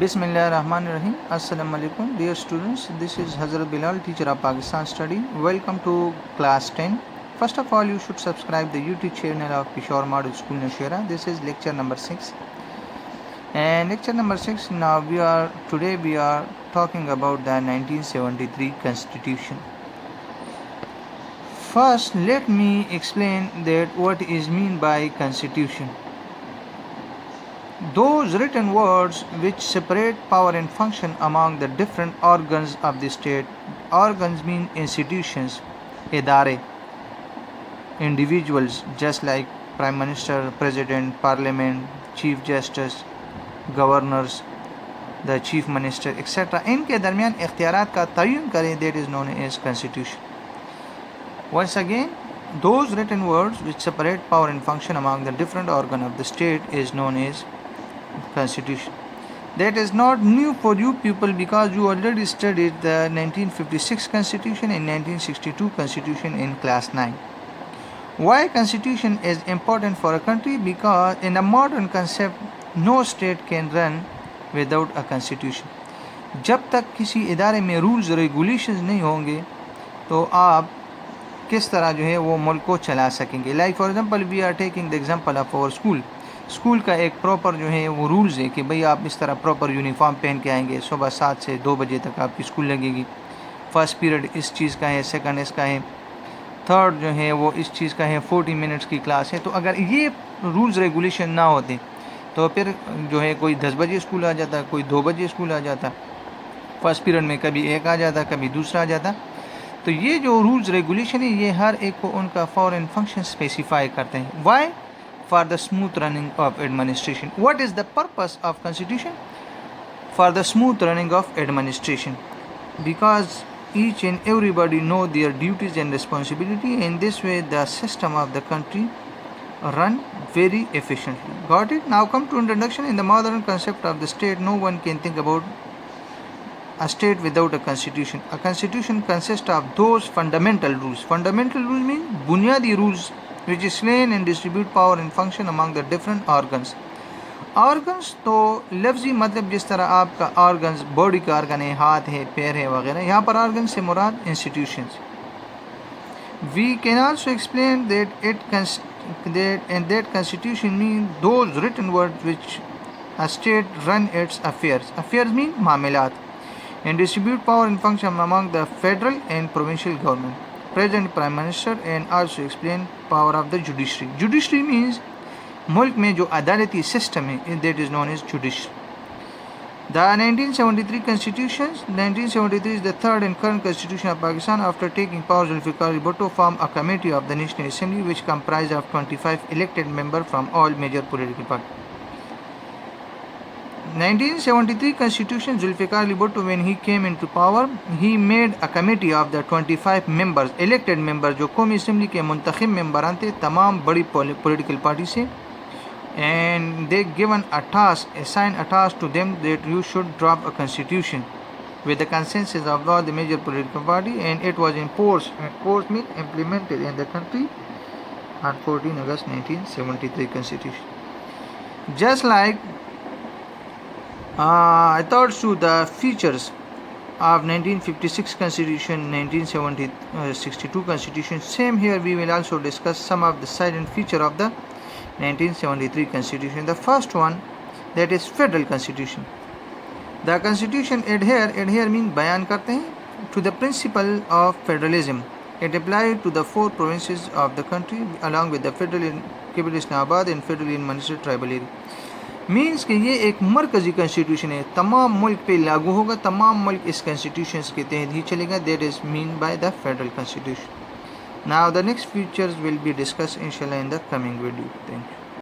Bismillahirrahmanirrahim. Assalamu alaikum. Dear students, this is Hazrat Bilal, teacher of Pakistan Study. Welcome to class 10. First of all, you should subscribe the YouTube channel of Peshawar Model School Nashira. This is lecture number 6. And lecture number 6, today we are talking about the 1973 Constitution. First, let me explain that what is meant by Constitution. Those written words which separate power and function among the different organs of the state. Organs mean institutions, idare, individuals, just like Prime Minister, President, Parliament, Chief Justice, Governors, the Chief Minister, etc. इनके दरमियान इख्तियारात का तयन करें, that is known as Constitution. Once again, those written words which separate power and function among the different organs of the state is known as Constitution. That is not new for you people because you already studied the 1956 Constitution and 1962 Constitution in class 9. Why Constitution is important for a country? Because in a modern concept, no state can run without a Constitution. जब तक किसी इदारे में rules regulations नहीं होंगे तो आप किस तरह जो है वो मुल्क को चला सकेंगे. Like for example we are taking the example of our school का एक प्रॉपर जो है वो रूल्स है कि भाई आप इस तरह प्रॉपर यूनिफॉर्म पहन के आएंगे, सुबह 7 से 2 बजे तक आपकी स्कूल लगेगी, फर्स्ट पीरियड इस चीज़ का है, सेकंड इसका है, थर्ड जो है वो इस चीज़ का है, 40 मिनट्स की क्लास है. तो अगर ये रूल्स रेगुलेशन ना होते तो फिर जो है कोई 10 बजे स्कूल आ जाता, कोई 2 बजे स्कूल आ जाता, फर्स्ट पीरियड में कभी एक आ जाता, कभी दूसरा आ जाता. तो ये जो रूल्स रेगुलेशन है ये हर एक को उनका फॉरेन फंक्शन स्पेसिफाई करते हैं. Y? For the smooth running of administration. What is the purpose of Constitution? For the smooth running of administration. Because each and everybody know their duties and responsibility. In this way, the system of the country run very efficiently. Got it? Now come to introduction. In the modern concept of the state, no one can think about a state without a constitution. A constitution consists of those fundamental rules. Fundamental rules mean bunyadi rules which explain and distribute power and function among the different organs. Organs तो लफ्ज़ी मतलब जिस तरह आपका organs body का organ है, हाथ है, पैर है वगैरह, यहाँ पर organs से मुराद institutions. We can also explain that constitution means those written words which a state run its affairs. Affairs mean मामलात and distribute power and function among the federal and provincial government, President, Prime Minister, and also explain power of the judiciary. Judiciary means मुल्क में जो अदालती system है, that is known as judiciary. The 1973 Constitution. 1973 is the third and current Constitution of Pakistan. After taking power, Zulfikar Ali Bhutto formed a committee of the National Assembly which comprised of 25 elected members from all major political parties. 1973 Constitution. Zulfikar Ali Bhutto, when he came into power, he made a committee of the 25 members, elected members, जो कौमी assembly के मुंतखब मेंबरान थे तमाम बड़ी political party से, and they given a task, assigned a task to them that you should draft a constitution with the consensus of all the major political party, and it was enforced. Enforced means implemented in the country on 14 August 1973 Constitution. Just like I thought through the features of 1956 Constitution, 1962 Constitution. Same here we will also discuss some of the silent feature of the 1973 Constitution. The first one, that is Federal Constitution. The Constitution adhere means बयान करते हैं to the principle of federalism. It applied to the 4 provinces of the country along with the federal in capital Islamabad and federal in Manesar tribal area. Means कि ये एक मरकज़ी constitution है, तमाम मुल्क पे लागू होगा, तमाम मुल्क इस कॉन्स्टिट्यूशन के तहत ही चलेगा. That is mean by the federal constitution. Now the next features will be discuss इंशाल्लाह in the coming video. Thank you.